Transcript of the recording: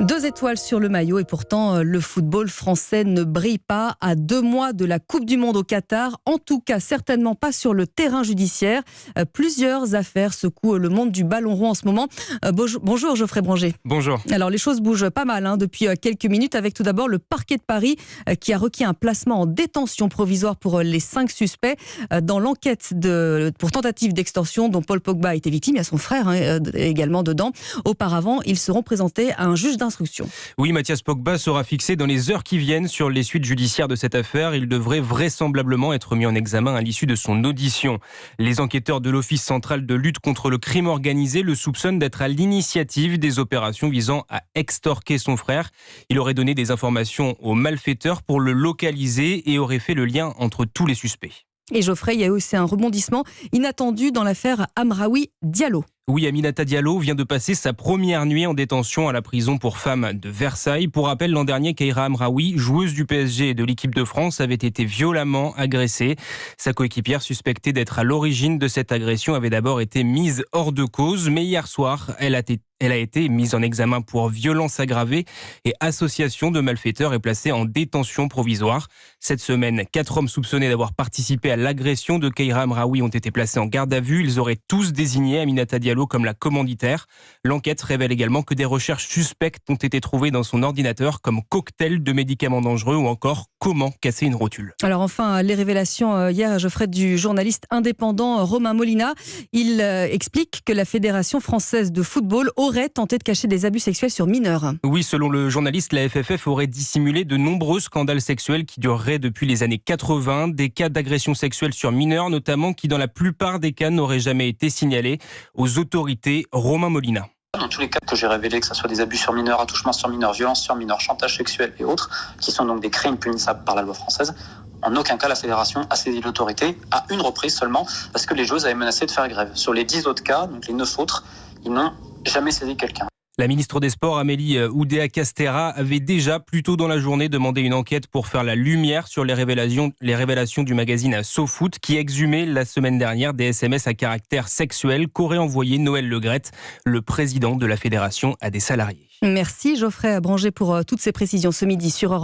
2 étoiles sur le maillot et pourtant le football français ne brille pas à 2 mois de la Coupe du Monde au Qatar. En tout cas, certainement pas sur le terrain judiciaire. Plusieurs affaires secouent le monde du ballon rond en ce moment. Bonjour Geoffrey Branger. Bonjour. Alors les choses bougent pas mal depuis quelques minutes avec tout d'abord le parquet de Paris qui a requis un placement en détention provisoire pour les 5 suspects dans l'enquête pour tentative d'extorsion dont Paul Pogba a été victime. Il y a son frère également dedans. Auparavant, ils seront présentés à un juge d'instruction. Oui, Mathias Pogba sera fixé dans les heures qui viennent sur les suites judiciaires de cette affaire. Il devrait vraisemblablement être mis en examen à l'issue de son audition. Les enquêteurs de l'Office central de lutte contre le crime organisé le soupçonnent d'être à l'initiative des opérations visant à extorquer son frère. Il aurait donné des informations aux malfaiteurs pour le localiser et aurait fait le lien entre tous les suspects. Et Geoffrey, il y a aussi un rebondissement inattendu dans l'affaire Amraoui Diallo. Oui, Aminata Diallo vient de passer sa première nuit en détention à la prison pour femmes de Versailles. Pour rappel, l'an dernier, Keira Amraoui, joueuse du PSG et de l'équipe de France, avait été violemment agressée. Sa coéquipière, suspectée d'être à l'origine de cette agression, avait d'abord été mise hors de cause. Mais hier soir, elle a été mise en examen pour violence aggravée et association de malfaiteurs et placée en détention provisoire. Cette semaine, 4 hommes soupçonnés d'avoir participé à l'agression de Keira Amraoui ont été placés en garde à vue. Ils auraient tous désigné Aminata Diallo comme la commanditaire. L'enquête révèle également que des recherches suspectes ont été trouvées dans son ordinateur comme cocktail de médicaments dangereux ou encore comment casser une rotule. Alors enfin, les révélations hier, Geoffrey, du journaliste indépendant Romain Molina. Il explique que la Fédération française de football aurait tenté de cacher des abus sexuels sur mineurs. Oui, selon le journaliste, la FFF aurait dissimulé de nombreux scandales sexuels qui dureraient depuis les années 80, des cas d'agression sexuelle sur mineurs notamment qui dans la plupart des cas n'auraient jamais été signalés aux autorités. Romain Molina. Dans tous les cas que j'ai révélés, que ce soit des abus sur mineurs, attouchements sur mineurs, violences sur mineurs, chantage sexuel et autres, qui sont donc des crimes punissables par la loi française, en aucun cas la fédération a saisi l'autorité, à une reprise seulement, parce que les joueuses avaient menacé de faire grève. Sur les 10 autres cas, donc les 9 autres, ils n'ont jamais saisi quelqu'un. La ministre des Sports, Amélie Oudéa-Castéra, avait déjà, plus tôt dans la journée, demandé une enquête pour faire la lumière sur les révélations du magazine SoFoot qui exhumait la semaine dernière des SMS à caractère sexuel qu'aurait envoyé Noël Le Graët, le président de la fédération, à des salariés. Merci Geoffrey Branger pour toutes ces précisions ce midi sur Europe.